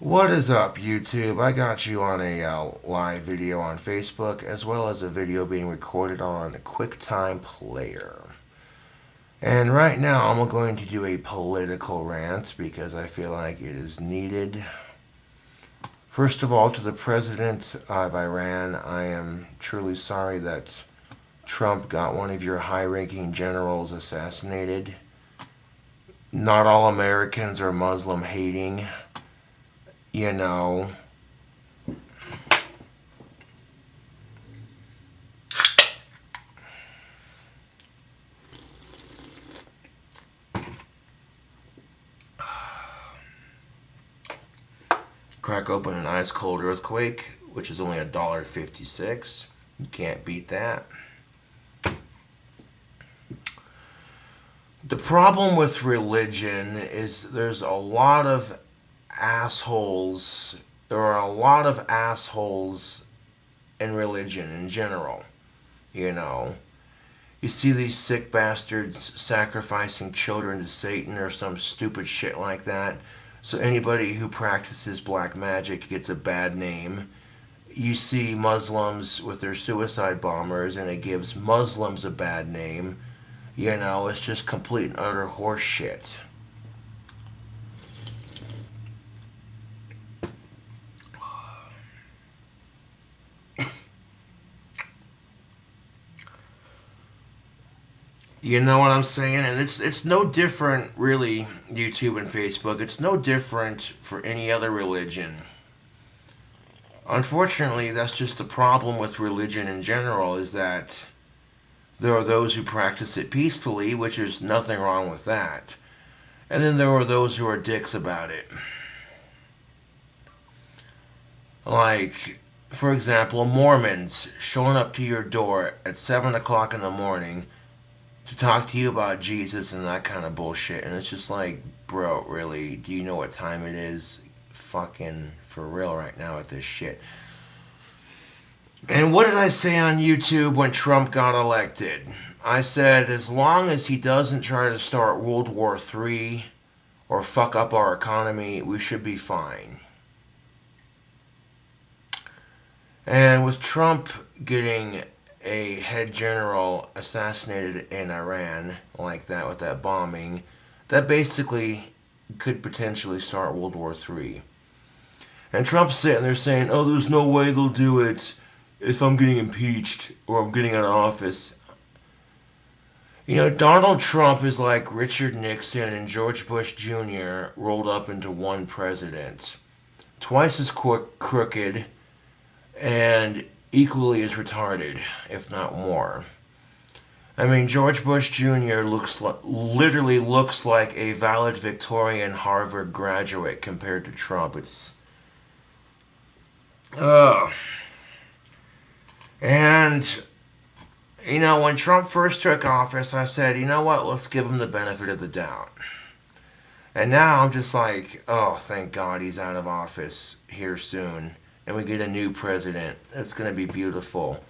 What is up, YouTube? I got you on a live video on Facebook as well as a video being recorded on a QuickTime Player. And right now I'm going to do a political rant because I feel like it is needed. First of all, to the President of Iran, I am truly sorry that Trump got one of your high ranking generals assassinated. Not all Americans are Muslim hating, you know. Crack open an ice cold earthquake, which is only $1.56. You can't beat that. The problem with religion is there's a lot of assholes. There are a lot of assholes in religion in general. You know, you see these sick bastards sacrificing children to Satan or some stupid shit like that. So anybody who practices black magic gets a bad name. You see Muslims with their suicide bombers, and it gives Muslims a bad name. You know, it's just complete and utter horse shit. You know what I'm saying? And it's no different, really, YouTube and Facebook. It's no different for any other religion. Unfortunately, that's just the problem with religion in general, is that there are those who practice it peacefully, which is nothing wrong with that. And then there are those who are dicks about it. Like, for example, Mormons showing up to your door at 7 o'clock in the morning to talk to you about Jesus and that kind of bullshit. And it's just like, bro, really? Do you know what time it is? Fucking for real right now with this shit. And what did I say on YouTube when Trump got elected? I said, as long as he doesn't try to start World War III or fuck up our economy, we should be fine. And with Trump getting a head general assassinated in Iran like that with that bombing, that basically could potentially start World War III. And Trump's sitting there saying, oh, there's no way they'll do it if I'm getting impeached or I'm getting out of office. You know, Donald Trump is like Richard Nixon and George Bush Jr. rolled up into one president. Twice as crooked and equally as retarded, if not more. I mean, George Bush Jr. literally looks like a valedictorian Harvard graduate compared to Trump. It's uh and you know, when Trump first took office, I said, you know what, let's give him the benefit of the doubt. And now I'm just like, oh, thank God he's out of office here soon. And we get a new president. It's going to be beautiful.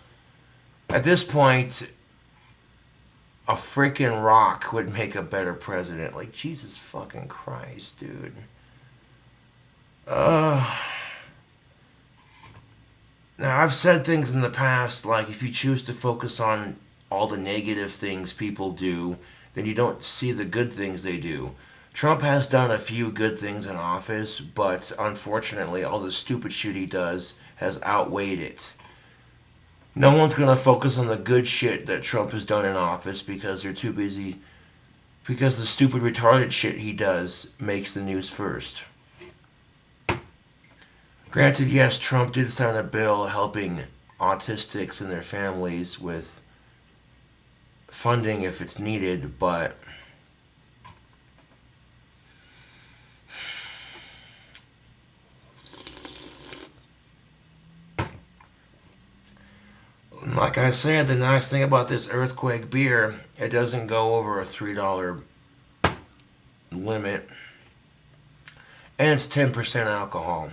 At this point, a freaking rock would make a better president. Like, Jesus fucking Christ, dude. Uh, Now, I've said things in the past like if you choose to focus on all the negative things people do, then you don't see the good things they do. Trump has done a few good things in office, but unfortunately, all the stupid shit he does has outweighed it. No one's going to focus on the good shit that Trump has done in office because they're too busy. Because the stupid, retarded shit he does makes the news first. Granted, yes, Trump did sign a bill helping autistics and their families with funding if it's needed, but like I said, the nice thing about this earthquake beer, it doesn't go over a $3 limit, and it's 10% alcohol.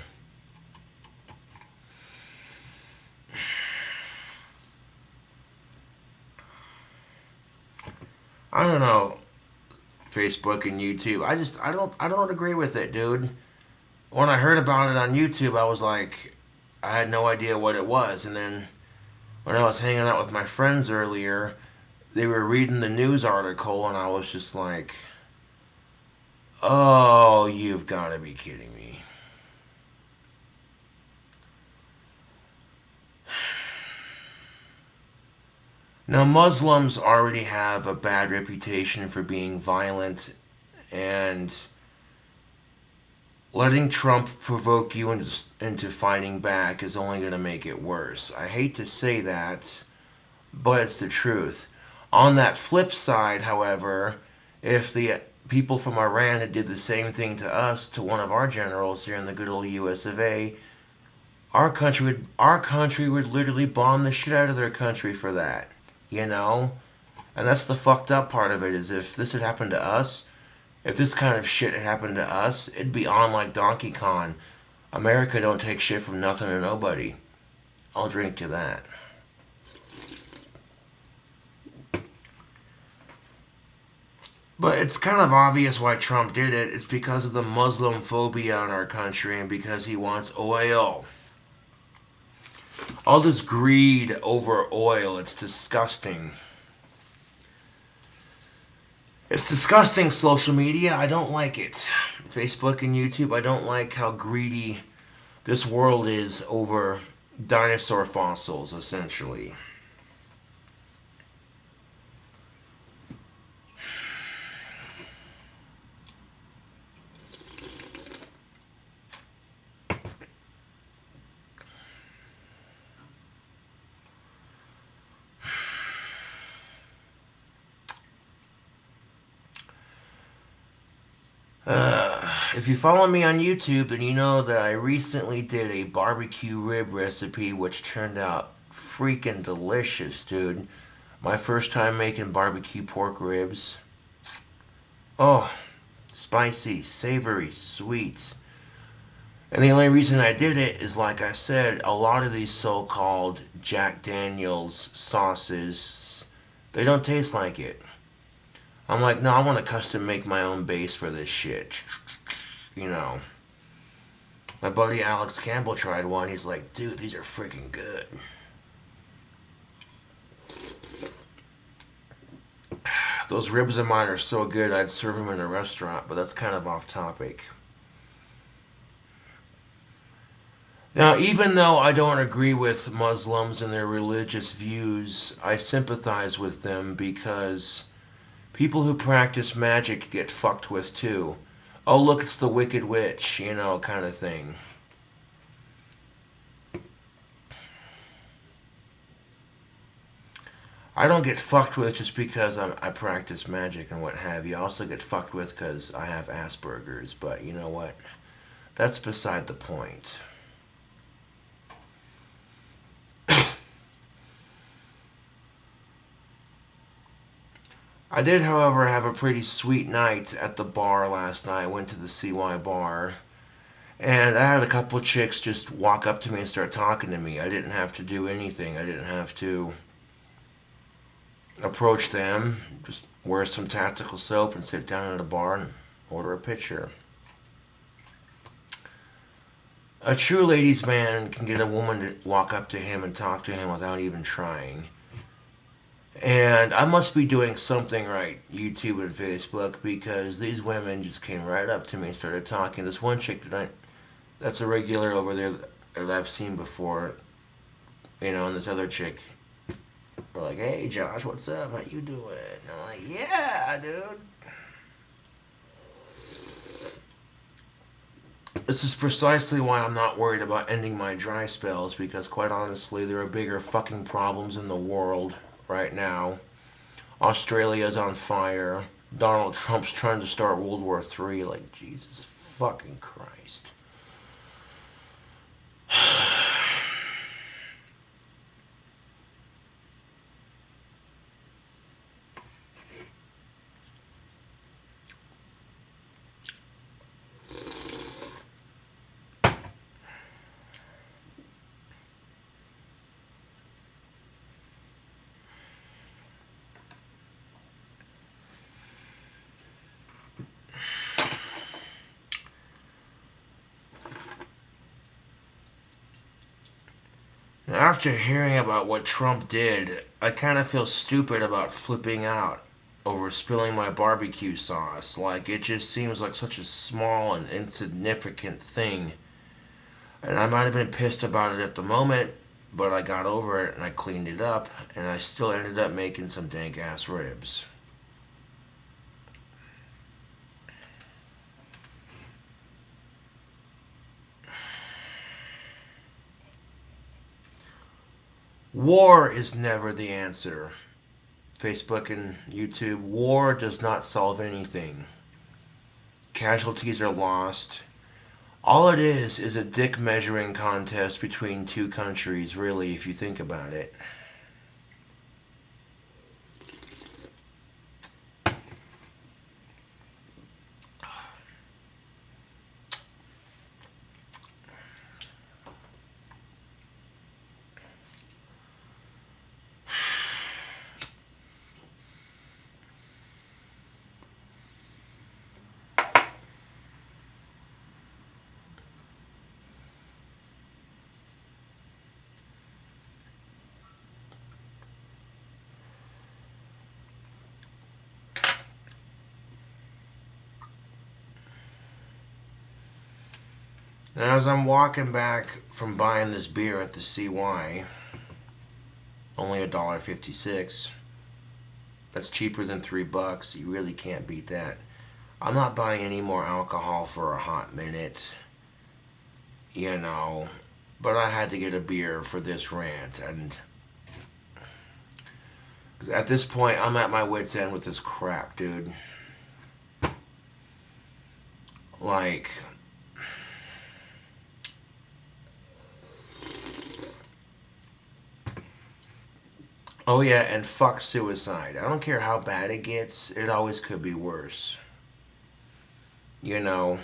I don't know, Facebook and YouTube. I don't agree with it, dude. when I heard about it on YouTube, I was like, I had no idea what it was. And then when I was hanging out with my friends earlier, they were reading the news article, and I was just like, oh, you've got to be kidding me. Now, Muslims already have a bad reputation for being violent, and letting Trump provoke you into fighting back is only going to make it worse. I hate to say that, but it's the truth. On that flip side, however, if the people from Iran had did the same thing to us, to one of our generals here in the good old U.S. of A., our country would literally bomb the shit out of their country for that. You know, and that's the fucked up part of it. Is if this had happened to us, if this kind of shit had happened to us, it'd be on like Donkey Kong. America don't take shit from nothing or nobody. I'll drink to that. But it's kind of obvious why Trump did it. It's because of the Muslim phobia in our country and because he wants oil. All this greed over oil, it's disgusting. It's disgusting, social media. I don't like it. Facebook and YouTube, I don't like how greedy this world is over dinosaur fossils, essentially. If you follow me on YouTube, then you know that I recently did a barbecue rib recipe, which turned out freaking delicious, dude. My first time making barbecue pork ribs. Oh, spicy, savory, sweet. And the only reason I did it is, like I said, a lot of these so called Jack Daniels sauces, they don't taste like it. I'm like, no, I want to custom make my own base for this shit. You know. My buddy Alex Campbell tried one. He's like, dude, these are freaking good. Those ribs of mine are so good, I'd serve them in a restaurant, but that's kind of off topic. Now, even though I don't agree with Muslims and their religious views, I sympathize with them because people who practice magic get fucked with too. Oh, look, it's the Wicked Witch, you know, kind of thing. I don't get fucked with just because I practice magic and what have you. I also get fucked with because I have Asperger's, but you know what? That's beside the point. I did, however, have a pretty sweet night at the bar last night. I went to the CY bar, and I had a couple of chicks just walk up to me and start talking to me. I didn't have to do anything. I didn't have to approach them. Just wear some tactical soap and sit down at a bar and order a pitcher. A true ladies' man can get a woman to walk up to him and talk to him without even trying. And I must be doing something right, YouTube and Facebook, because these women just came right up to me and started talking. This one chick that's a regular over there that I've seen before, you know, and this other chick were like, "Hey, Josh, what's up? How you doing?" And I'm like, "Yeah, dude." This is precisely why I'm not worried about ending my dry spells, because quite honestly, there are bigger fucking problems in the world right now. Australia's on fire. Donald Trump's trying to start World War III. Like, Jesus fucking Christ. after hearing about what Trump did, I kind of feel stupid about flipping out over spilling my barbecue sauce. Like, it just seems like such a small and insignificant thing. And I might have been pissed about it at the moment, but I got over it and I cleaned it up, and I still ended up making some dank ass ribs. War is never the answer. Facebook and YouTube, war does not solve anything. Casualties are lost. All it is a dick measuring contest between two countries, really, if you think about it. Now, as I'm walking back from buying this beer at the CY, only $1.56. That's cheaper than $3. You really can't beat that. I'm not buying any more alcohol for a hot minute, you know. But I had to get a beer for this rant, and 'cause at this point, I'm at my wit's end with this crap, dude. Like, oh yeah, and fuck suicide. I don't care how bad it gets, it always could be worse. You know,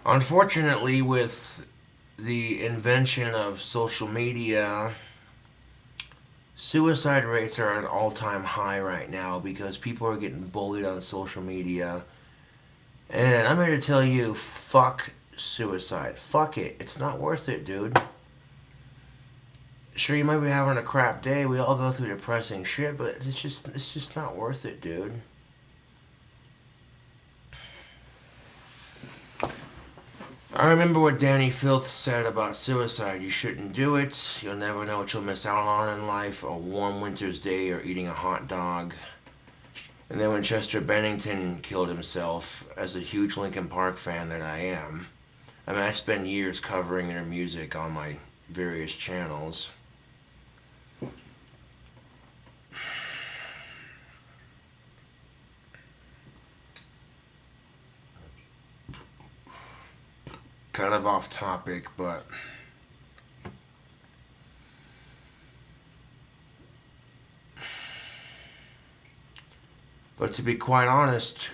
unfortunately, with the invention of social media, suicide rates are at an all time high right now because people are getting bullied on social media. And I'm here to tell you, fuck suicide. Fuck it. It's not worth it, dude. Sure, you might be having a crap day. We all go through depressing shit, but it's just not worth it, dude. I remember what Danny Filth said about suicide. You shouldn't do it. You'll never know what you'll miss out on in life. A warm winter's day or eating a hot dog. And then when Chester Bennington killed himself, as a huge Linkin Park fan that I am, I mean, I spent years covering their music on my various channels. Kind of off topic, but to be quite honest,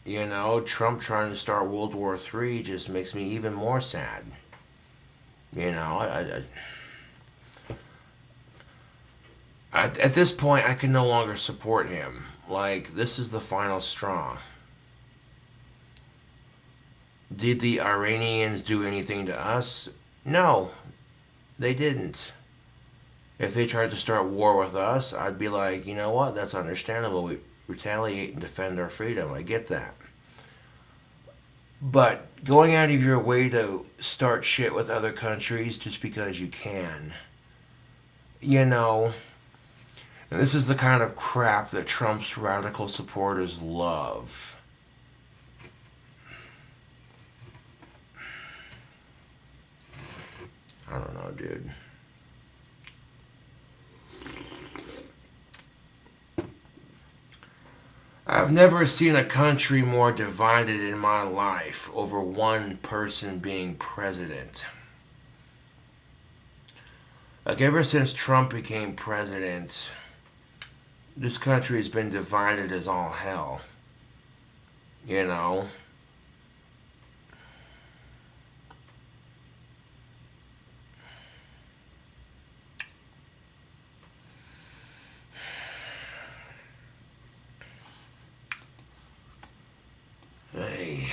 you know, Trump trying to start World War III just makes me even more sad. You know, at this point, I can no longer support him. Like, this is the final straw. Did the Iranians do anything to us? No, they didn't. If they tried to start war with us, I'd be like, you know what? That's understandable. We retaliate and defend our freedom. I get that. But going out of your way to start shit with other countries just because you can, you know, and this is the kind of crap that Trump's radical supporters love. I don't know, dude. I've never seen a country more divided in my life over one person being president. Like, ever since Trump became president, this country has been divided as all hell. You know? Hey.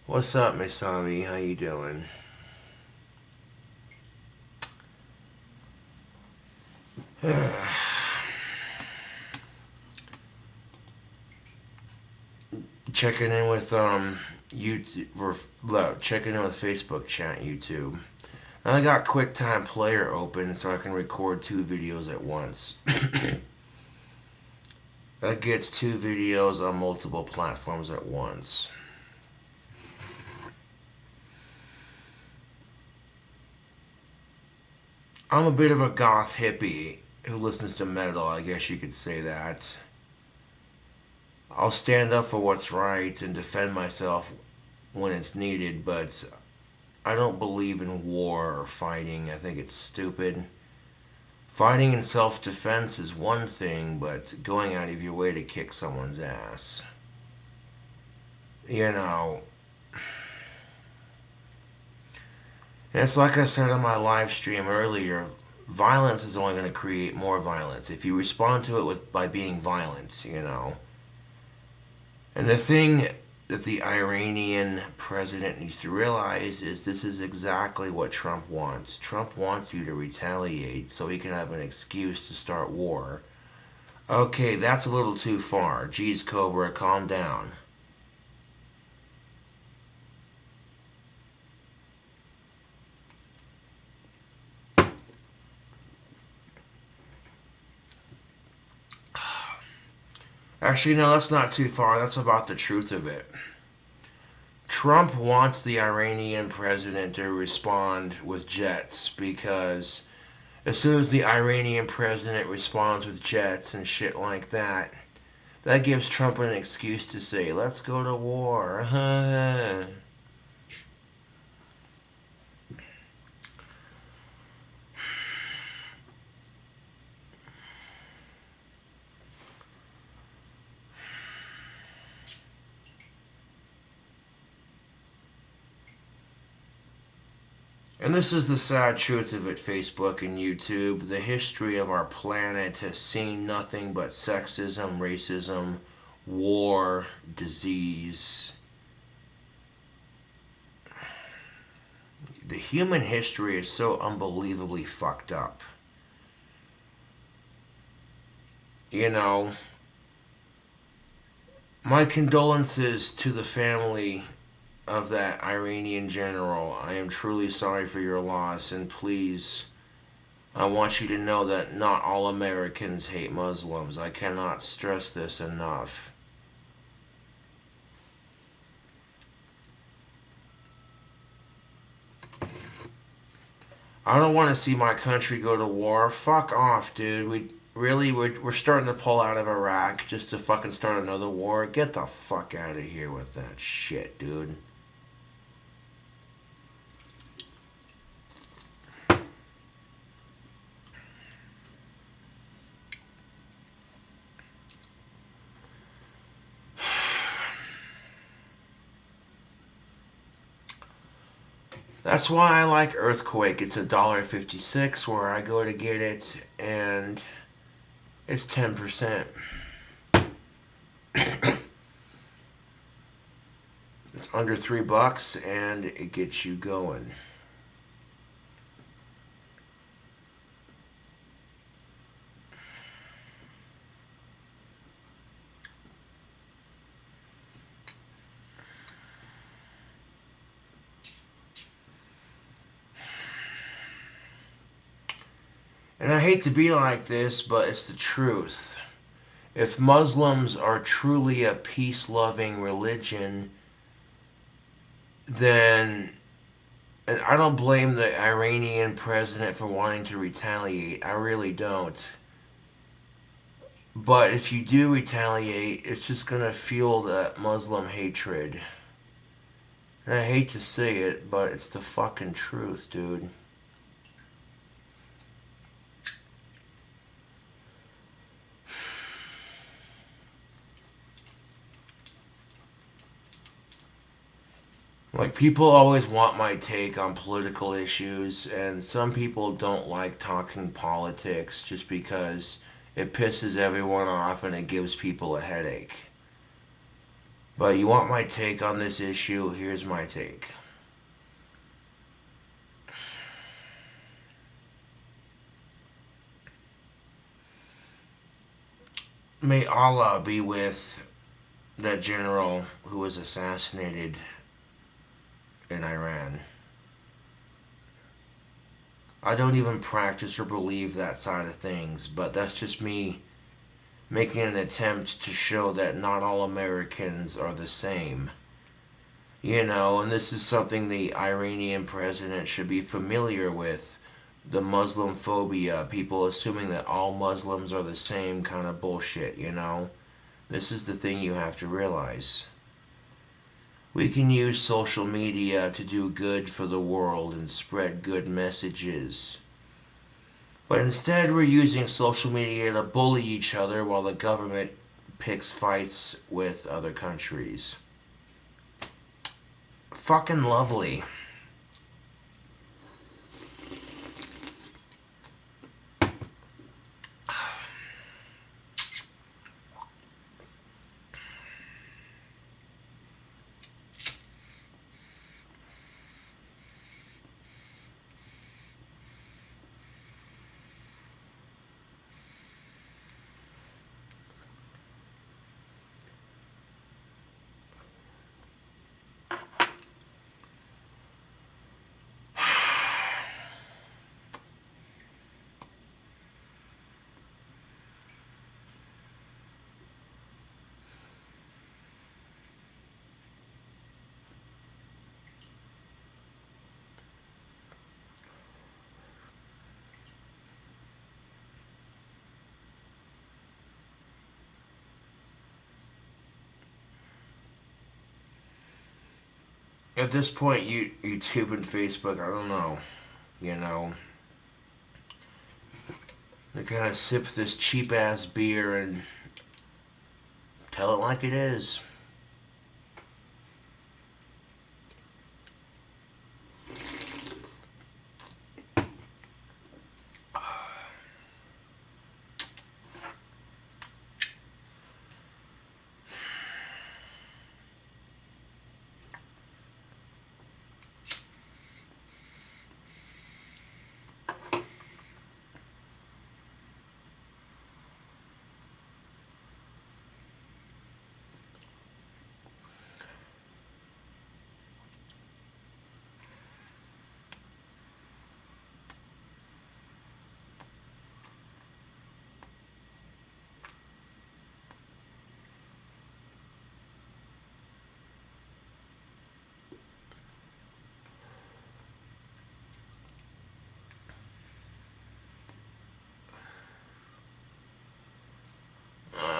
What's up, Misami? How you doing? Checking in with YouTube, checking in with Facebook chat YouTube. And I got QuickTime Player open so I can record two videos at once. That gets two videos on multiple platforms at once. I'm a bit of a goth hippie who listens to metal, I guess you could say that. I'll stand up for what's right and defend myself when it's needed, but I don't believe in war or fighting. I think it's stupid. Fighting in self defense is one thing, but going out of your way to kick someone's ass. You know, it's like I said on my live stream earlier, violence is only going to create more violence if you respond to it by being violent. And the thing that the Iranian president needs to realize is this is exactly what Trump wants. Trump wants you to retaliate so he can have an excuse to start war. Okay, that's a little too far. Geez, Cobra, calm down. Actually, no, that's not too far. That's about the truth of it. Trump wants the Iranian president to respond with jets because as soon as the Iranian president responds with jets and shit like that, that gives Trump an excuse to say, let's go to war. And this is the sad truth of it, Facebook and YouTube. The history of our planet has seen nothing but sexism, racism, war, disease. The human history is so unbelievably fucked up. You know, my condolences to the family of that Iranian general. I am truly sorry for your loss, and please, I want you to know that not all Americans hate Muslims. I cannot stress this enough. I don't want to see my country go to war. Fuck off, dude. We're starting to pull out of Iraq just to fucking start another war. Get the fuck out of here with that shit, dude. That's why I like Earthquake. It's $1.56 where I go to get it, and it's 10%. It's under $3 and it gets you going. And I hate to be like this, but it's the truth. If Muslims are truly a peace loving religion, then. And I don't blame the Iranian president for wanting to retaliate. I really don't. But if you do retaliate, it's just going to fuel that Muslim hatred. And I hate to say it, but it's the fucking truth, dude. Like, people always want my take on political issues, and some people don't like talking politics just because it pisses everyone off and it gives people a headache. But you want my take on this issue? Here's my take. May Allah be with that general who was assassinated in Iran. I don't even practice or believe that side of things, but that's just me making an attempt to show that not all Americans are the same. And this is something the Iranian president should be familiar with. The Muslim phobia, people assuming that all Muslims are the same kind of bullshit. This is the thing you have to realize. We can use social media to do good for the world and spread good messages. But instead, we're using social media to bully each other while the government picks fights with other countries. Fucking lovely. At this point, YouTube and Facebook, I don't know. You know, they're gonna sip this cheap ass beer and tell it like it is.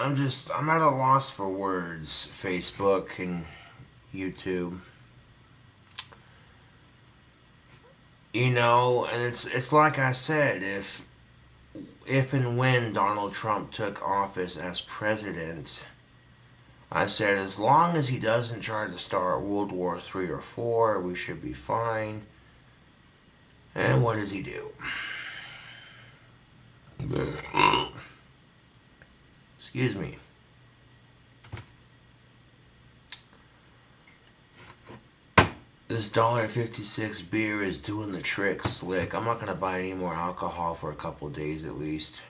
I'm at a loss for words, Facebook and YouTube. And it's like I said, if and when Donald Trump took office as president, I said as long as he doesn't try to start World War III or IV, we should be fine. And what does he do? Excuse me. This $1.56 beer is doing the trick slick. I'm not going to buy any more alcohol for a couple days at least.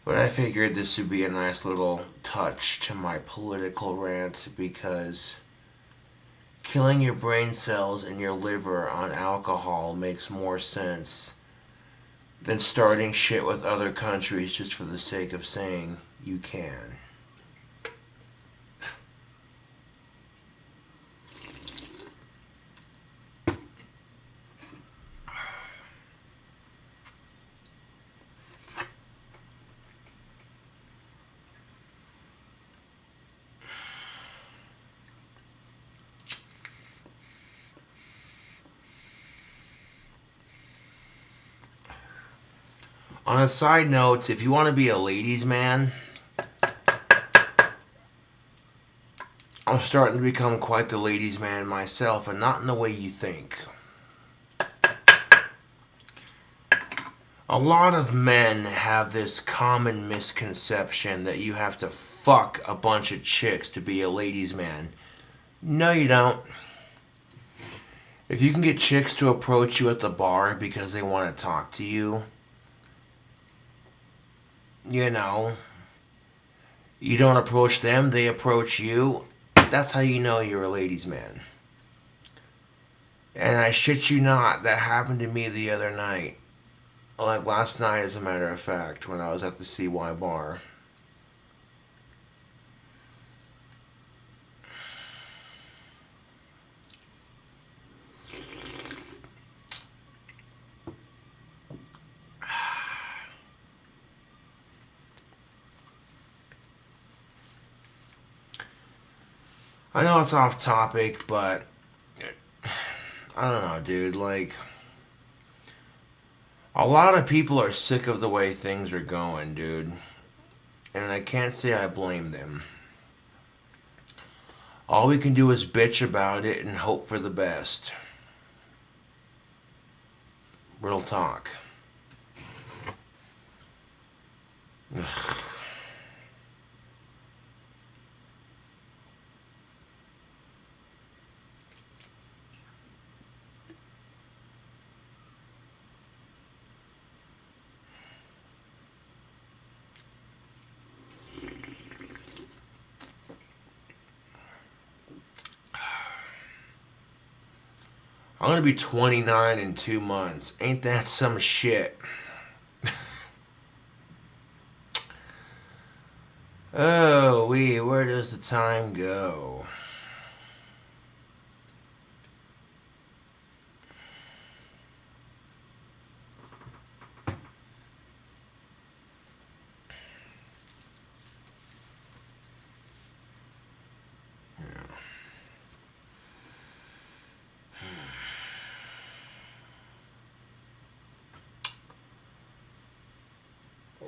But I figured this would be a nice little touch to my political rant because killing your brain cells and your liver on alcohol makes more sense than starting shit with other countries just for the sake of saying you can. On a side note, if you want to be a ladies' man, I'm starting to become quite the ladies' man myself, and not in the way you think. A lot of men have this common misconception that you have to fuck a bunch of chicks to be a ladies' man. No, you don't. If you can get chicks to approach you at the bar because they want to talk to you, you know, you don't approach them, they approach you. That's how you know you're a ladies' man. And I shit you not, that happened to me the other night. Like last night, as a matter of fact, when I was at the CY bar. I know it's off topic, but I don't know, dude. Like, a lot of people are sick of the way things are going, dude. And I can't say I blame them. All we can do is bitch about it and hope for the best. Real talk. Ugh. I'm gonna be 29 in 2 months. Ain't that some shit? Oh, where does the time go?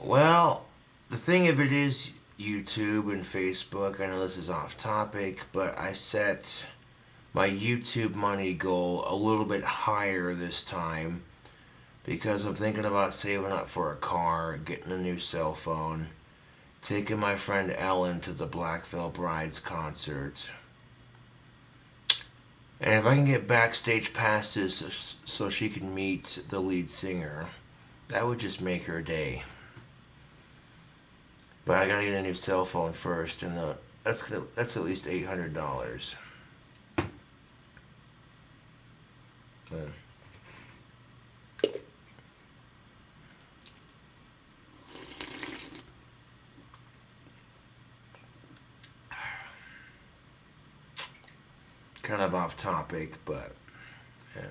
Well, the thing of it is, YouTube and Facebook, I know this is off topic, but I set my YouTube money goal a little bit higher this time because I'm thinking about saving up for a car, getting a new cell phone, taking my friend Ellen to the Black Veil Brides concert. And if I can get backstage passes so she can meet the lead singer, that would just make her day. But I gotta get a new cell phone first, and that's at least $800. Yeah. Kind of off topic, but yeah.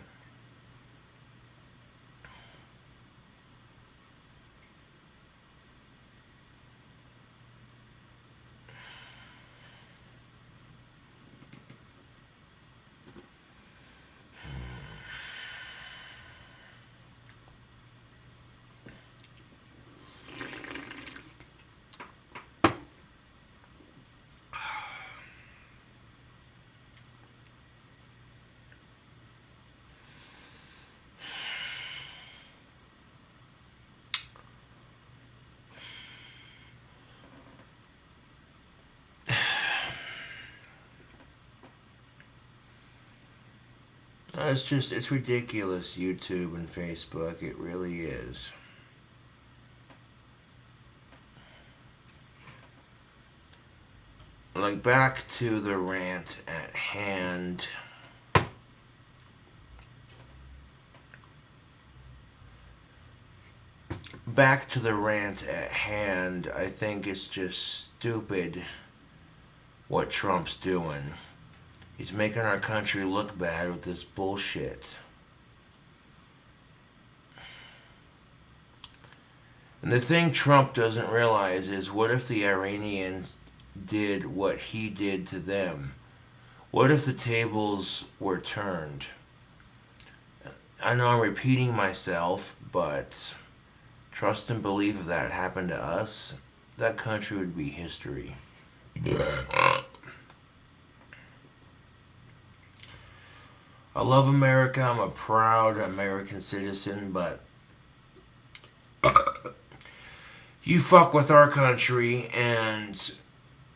It's ridiculous, YouTube and Facebook. It really is. Like, back to the rant at hand. Back to the rant at hand, I think it's just stupid what Trump's doing. He's making our country look bad with this bullshit. And the thing Trump doesn't realize is, what if the Iranians did what he did to them? What if the tables were turned? I know I'm repeating myself, but trust and believe if that happened to us, that country would be history. I love America. I'm a proud American citizen, but you fuck with our country and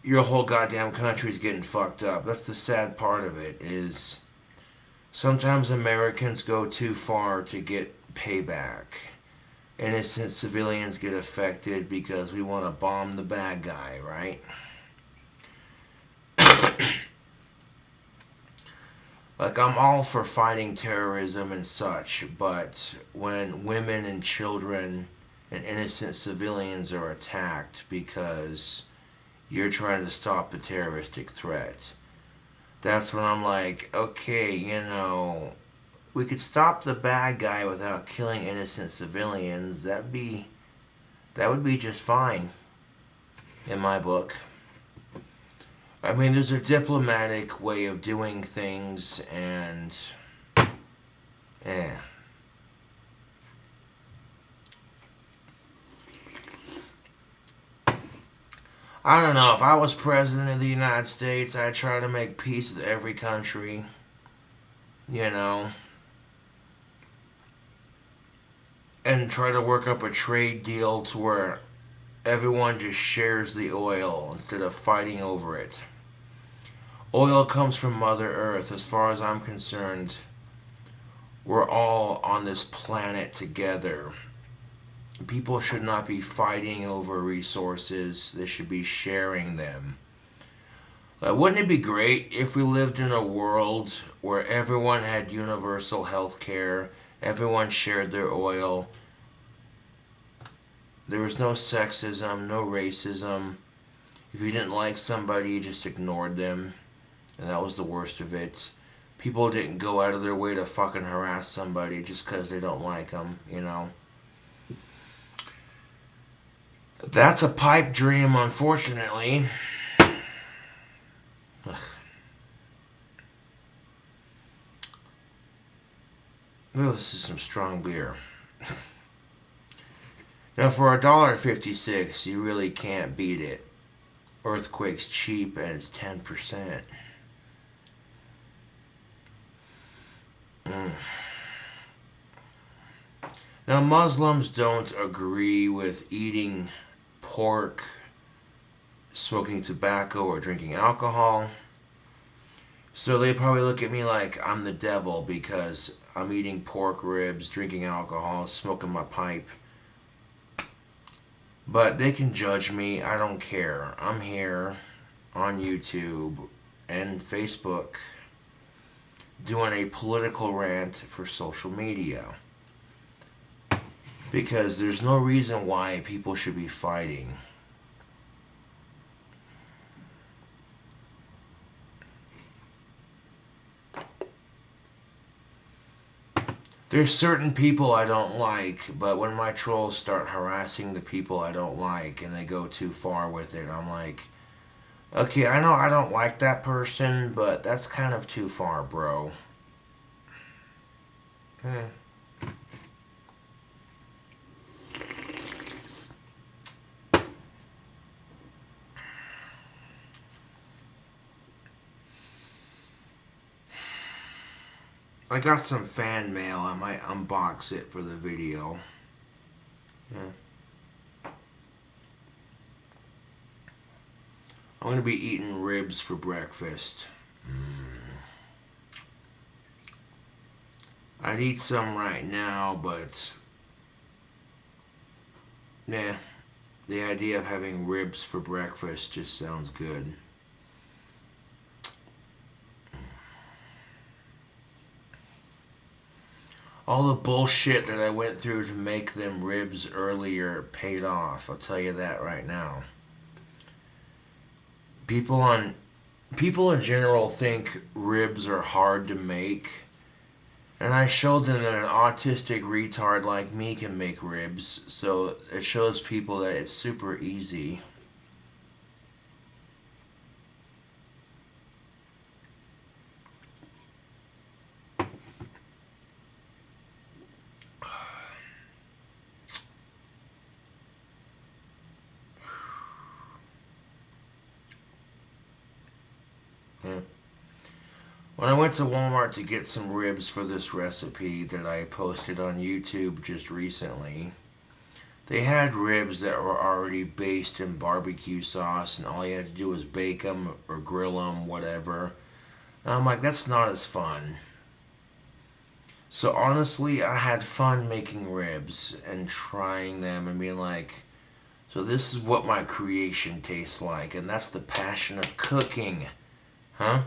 your whole goddamn country's getting fucked up. That's the sad part of it, is sometimes Americans go too far to get payback. Innocent civilians get affected because we want to bomb the bad guy, right? Like, I'm all for fighting terrorism and such, but when women and children and innocent civilians are attacked because you're trying to stop a terroristic threat, that's when I'm like, okay, we could stop the bad guy without killing innocent civilians. That would be just fine in my book. I mean, there's a diplomatic way of doing things, and yeah. I don't know. If I was president of the United States, I'd try to make peace with every country. You know, and try to work up a trade deal to where everyone just shares the oil instead of fighting over it. Oil comes from Mother Earth. As far as I'm concerned, we're all on this planet together. People should not be fighting over resources, they should be sharing them. Wouldn't it be great if we lived in a world where everyone had universal health care, everyone shared their oil, there was no sexism, no racism. If you didn't like somebody, you just ignored them, and that was the worst of it. People didn't go out of their way to fucking harass somebody just because they don't like them. That's a pipe dream, unfortunately. Ugh. Ooh, this is some strong beer. Now, for $1.56, you really can't beat it. Earthquake's cheap and it's 10%. Mm. Now, Muslims don't agree with eating pork, smoking tobacco, or drinking alcohol. So they probably look at me like I'm the devil because I'm eating pork ribs, drinking alcohol, smoking my pipe. But they can judge me. I don't care. I'm here on YouTube and Facebook doing a political rant for social media. Because there's no reason why people should be fighting. There's certain people I don't like, but when my trolls start harassing the people I don't like and they go too far with it, I'm like, okay, I know I don't like that person, but that's kind of too far, bro. Hmm. I got some fan mail. I might unbox it for the video. Yeah. I'm going to be eating ribs for breakfast. I'd eat some right now, but yeah, the idea of having ribs for breakfast just sounds good. All the bullshit that I went through to make them ribs earlier paid off. I'll tell you that right now. People in general think ribs are hard to make, and I showed them that an autistic retard like me can make ribs, so it shows people that it's super easy. Yeah. When I went to Walmart to get some ribs for this recipe that I posted on YouTube just recently, They had ribs that were already based in barbecue sauce, and all you had to do was bake them or grill them, whatever. And I'm like, that's not as fun. So honestly, I had fun making ribs and trying them and being like, so this is what my creation tastes like, and that's the passion of cooking, huh?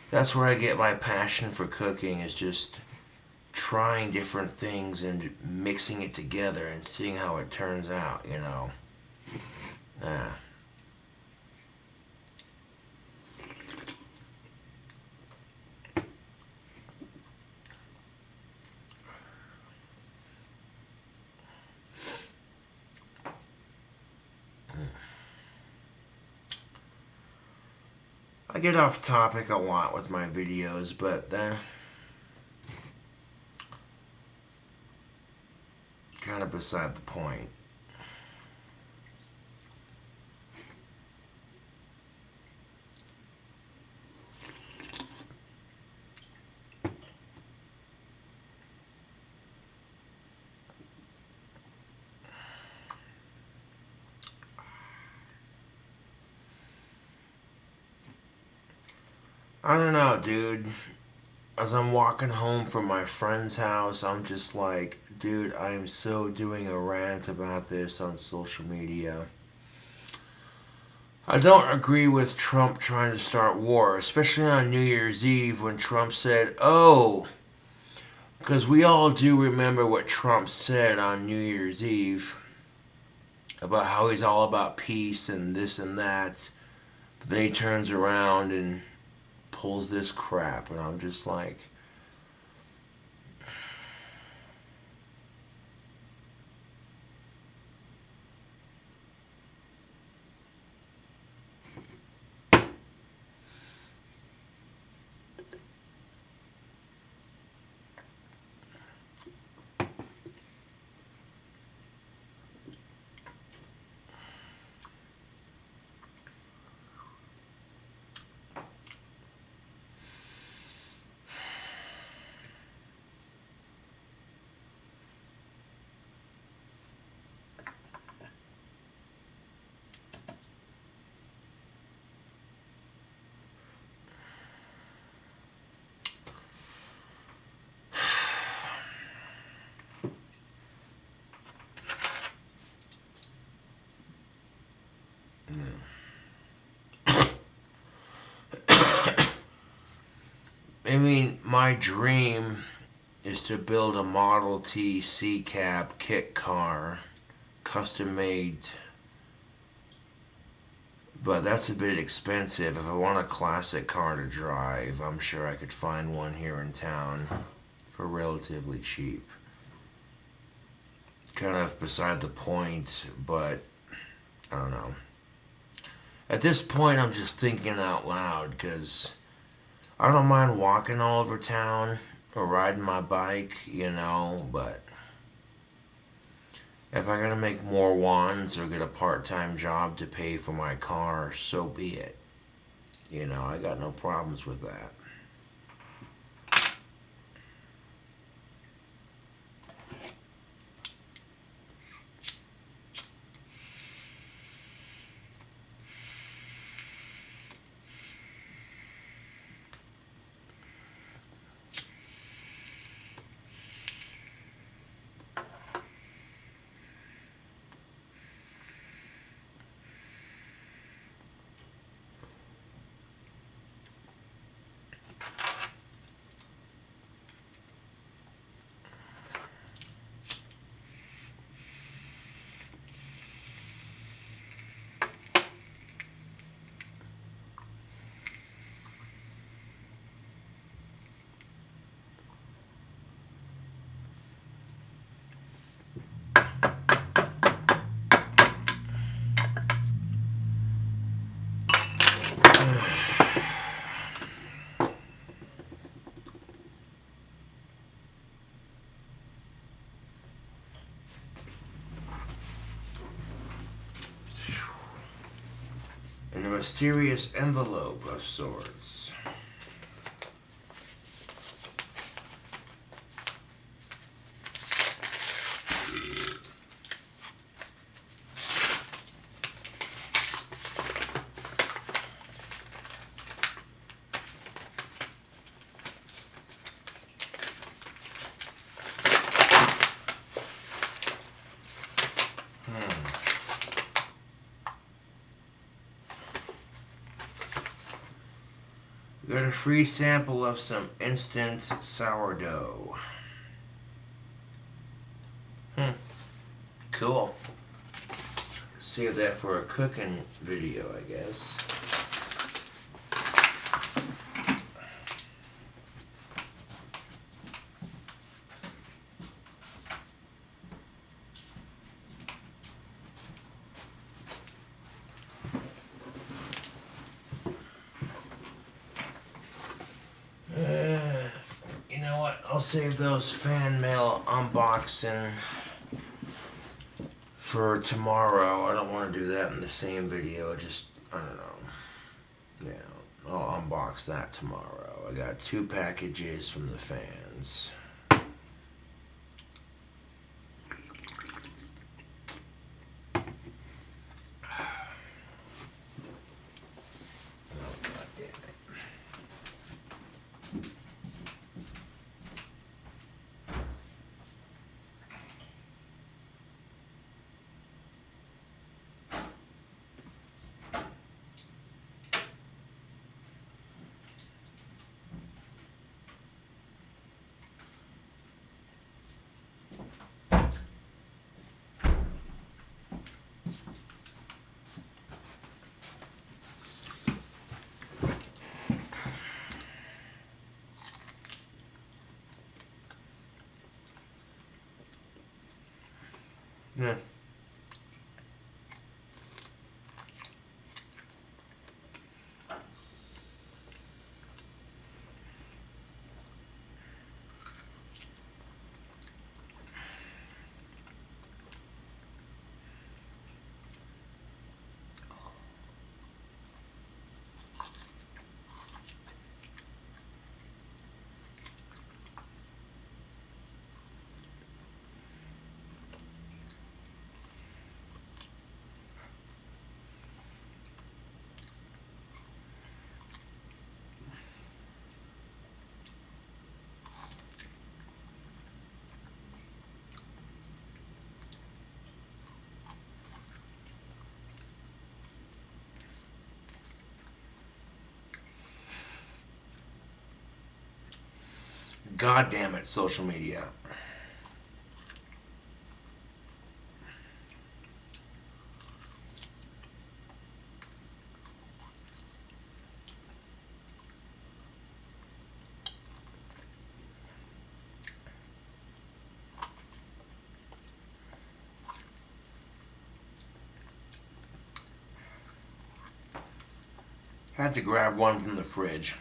That's where I get my passion for cooking, is just trying different things and mixing it together and seeing how it turns out, you know. Yeah. I get off topic a lot with my videos, but kind of beside the point. I don't know, dude. As I'm walking home from my friend's house, I'm just like, dude, I am so doing a rant about this on social media. I don't agree with Trump trying to start war, especially on New Year's Eve when Trump said, oh, because we all do remember what Trump said on New Year's Eve about how he's all about peace and this and that. But then he turns around and pulls this crap, and I'm just like, I mean, my dream is to build a Model T C cab kit car, custom made. But that's a bit expensive. If I want a classic car to drive, I'm sure I could find one here in town for relatively cheap. Kind of beside the point, but I don't know. At this point, I'm just thinking out loud because I don't mind walking all over town or riding my bike, you know, but if I gotta make more ones or get a part-time job to pay for my car, so be it. You know, I got no problems with that. In a mysterious envelope of sorts. Got a free sample of some instant sourdough. Cool. Save that for a cooking video, I guess. You know what? I'll save those fan mail unboxing for tomorrow. I don't want to do that in the same video. I don't know. Yeah, I'll unbox that tomorrow. I got 2 packages from the fans. Yeah. God damn it, social media. Had to grab one from the fridge.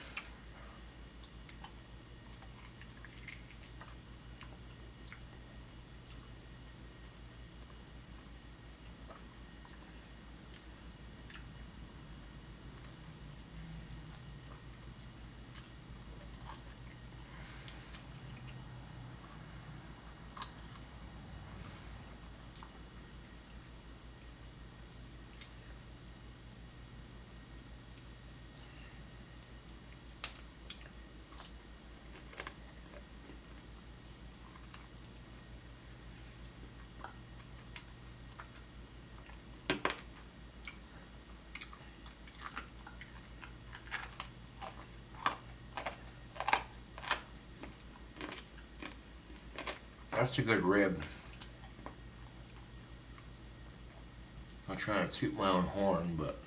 That's a good rib. I'm trying to toot my own horn, but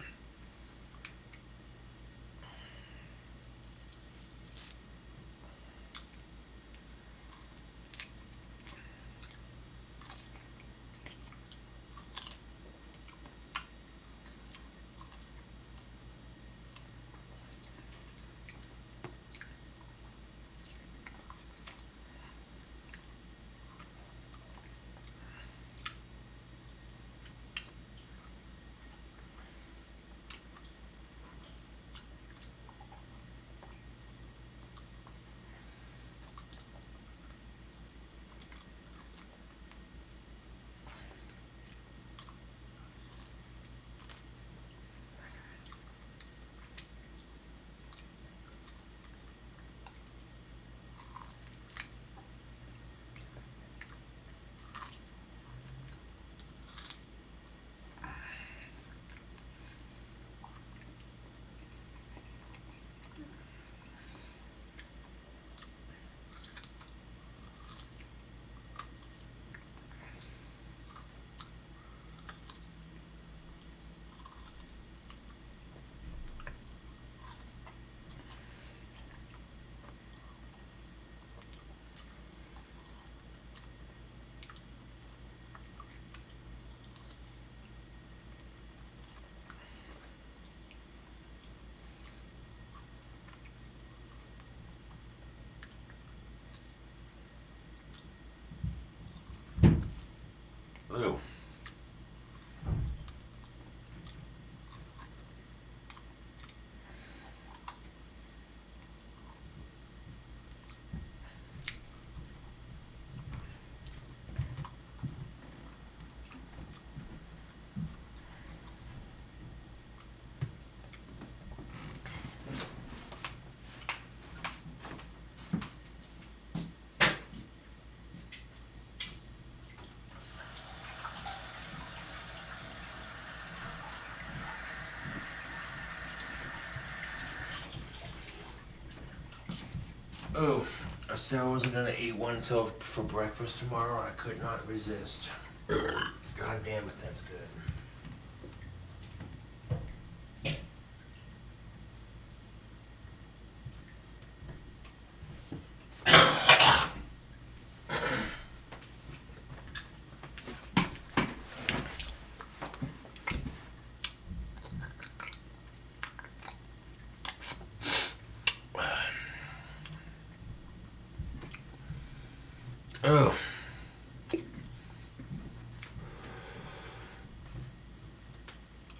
Oh, I said I wasn't gonna eat one until for breakfast tomorrow. I could not resist. God damn it, that's good. Oh,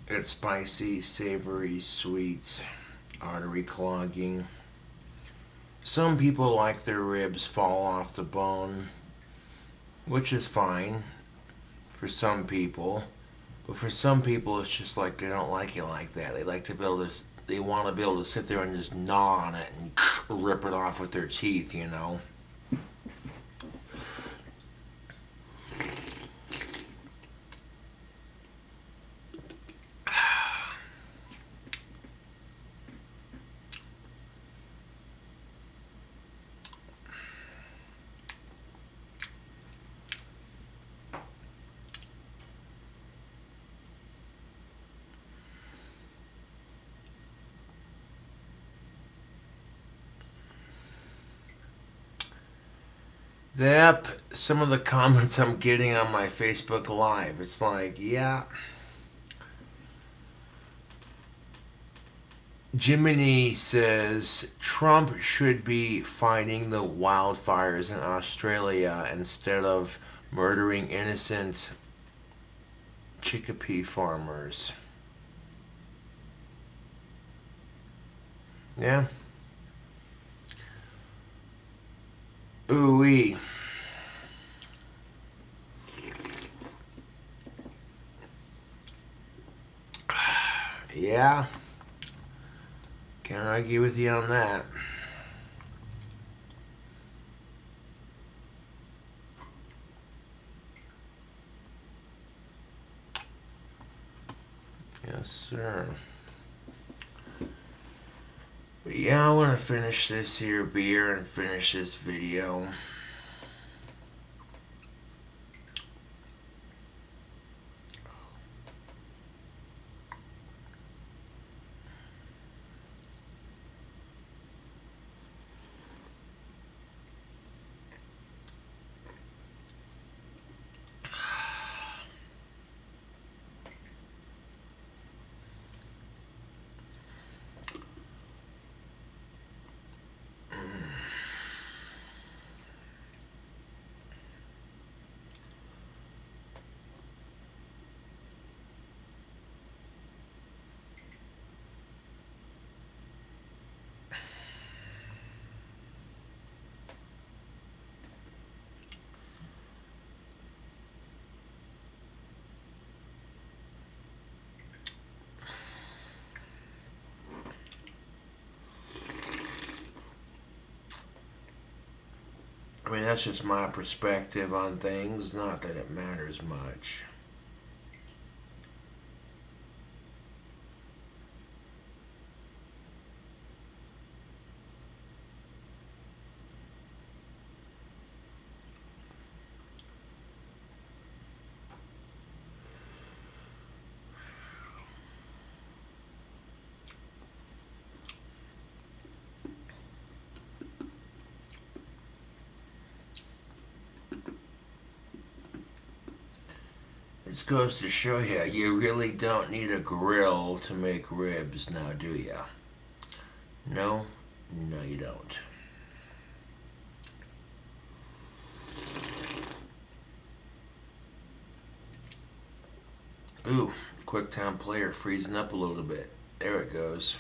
it's spicy, savory, sweet, artery clogging. Some people like their ribs fall off the bone, which is fine for some people. But for some people, it's just like they don't like it like that. They like to be able to. They want to be able to sit there and just gnaw on it and rip it off with their teeth, you know. Yep, some of the comments I'm getting on my Facebook Live, it's like, yeah, Jiminy says Trump should be fighting the wildfires in Australia instead of murdering innocent chickpea farmers. Yeah. Ooh-wee. Yeah. Can't argue with you on that. Yes, sir. But yeah, I want to finish this here beer and finish this video. I mean, that's just my perspective on things, not that it matters much. It goes to show you, you really don't need a grill to make ribs now, do ya? No? No, you don't. Ooh, QuickTime Player freezing up a little bit. There it goes.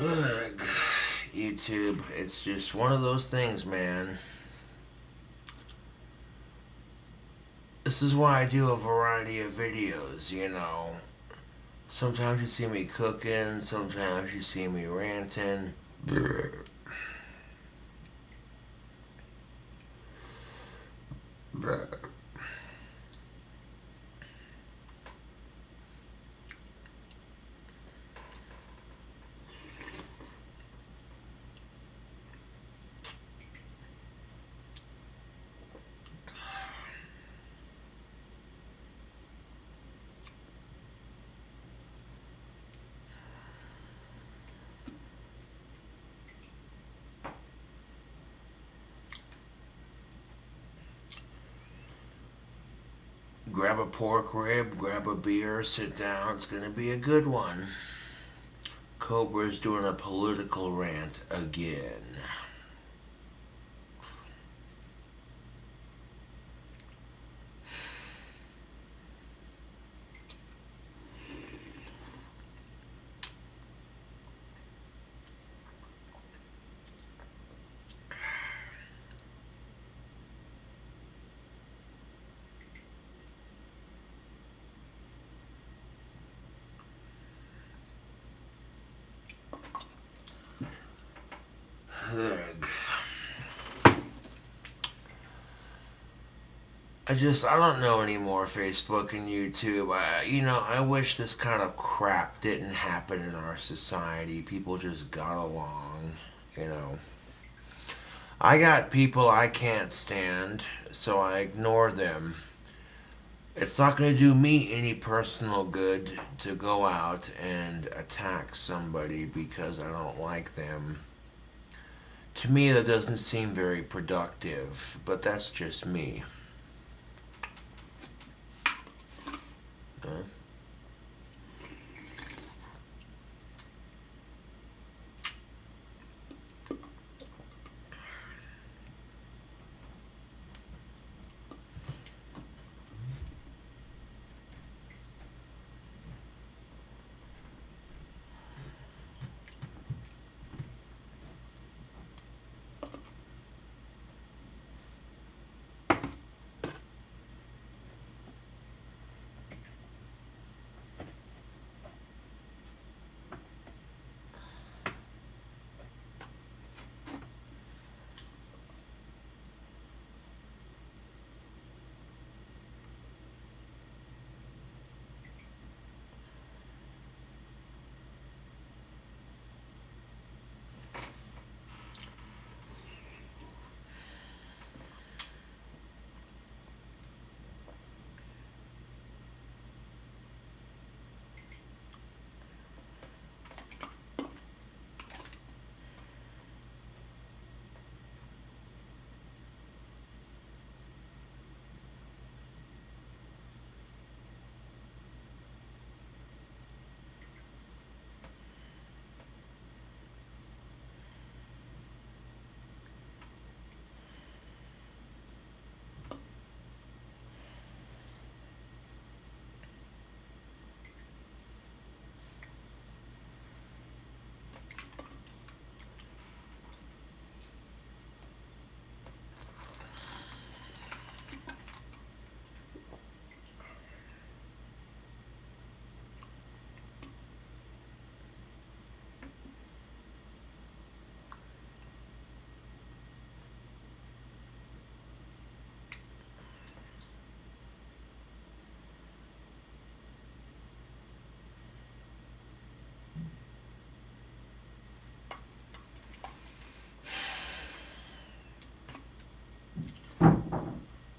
Ugh, YouTube, it's just one of those things, man. This is why I do a variety of videos. Sometimes you see me cooking, sometimes you see me ranting. Grab a pork rib, grab a beer, sit down. It's gonna be a good one. Cobra's doing a political rant again. Ugh. I don't know anymore. Facebook and YouTube. I wish this kind of crap didn't happen in our society. People just got along. You know, I got people I can't stand, so I ignore them. It's not going to do me any personal good to go out and attack somebody because I don't like them. To me, that doesn't seem very productive, but that's just me. Uh,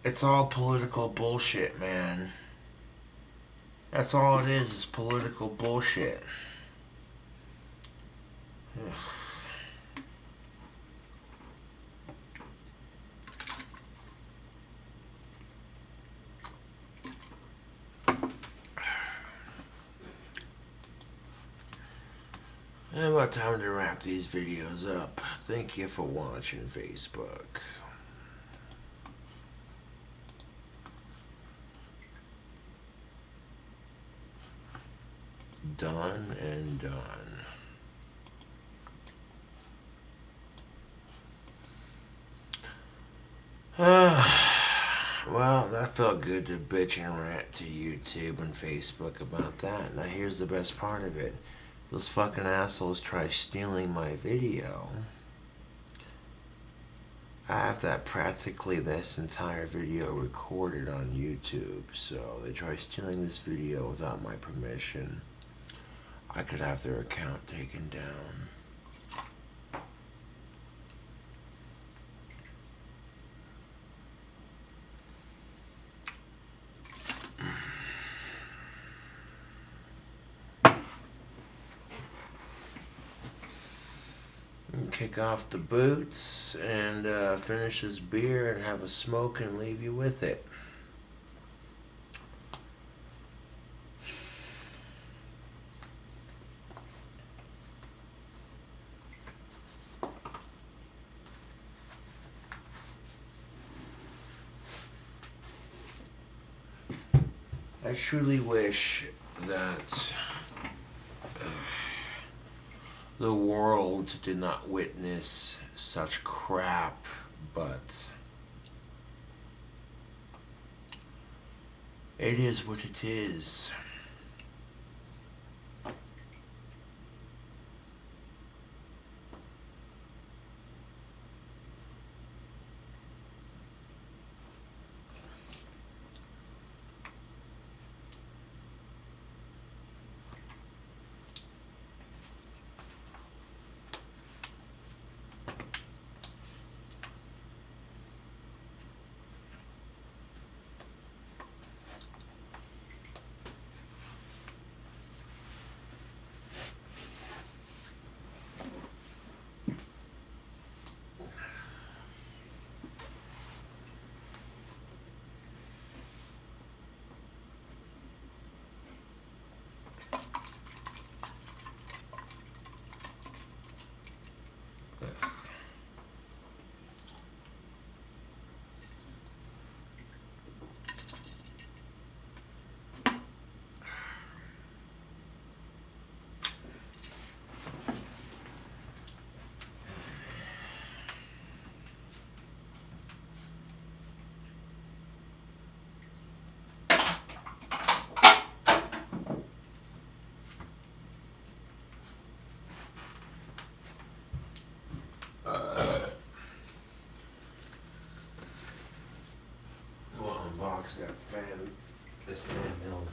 it's all political bullshit, man. That's all it is political bullshit. About time to wrap these videos up. Thank you for watching Facebook. Done and done. felt good to bitch and rant to YouTube and Facebook about that. Now here's the best part of it. Those fucking assholes try stealing my video. I have that practically this entire video recorded on YouTube, so they try stealing this video without my permission. I could have their account taken down. Kick off the boots and finish this beer and have a smoke and leave you with it. I truly wish that the world did not witness such crap, but it is what it is. Unbox that this fan mill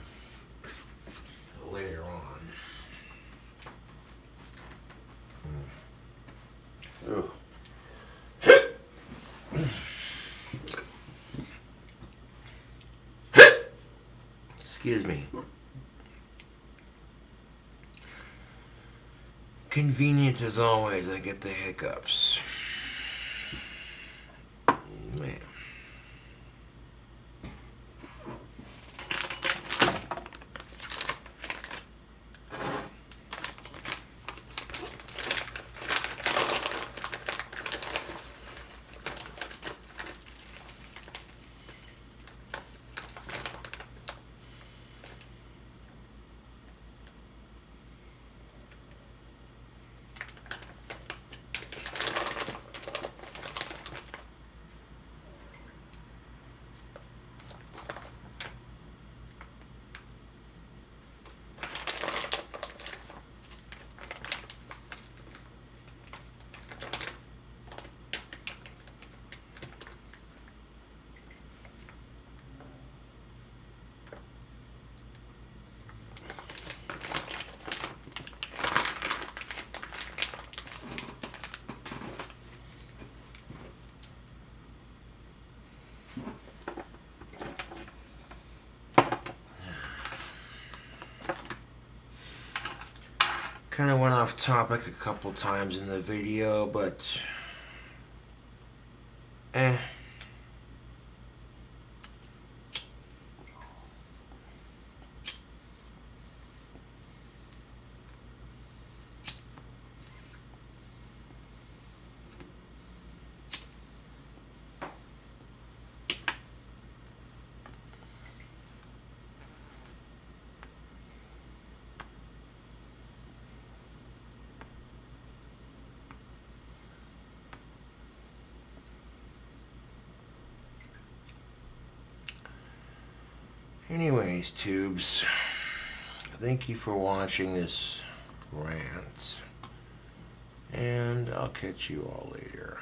later on. Ugh. Excuse me. Convenient as always, I get the hiccups. Man. Kind of went off topic a couple times in the video, but Anyways, tubes, thank you for watching this rant, and I'll catch you all later.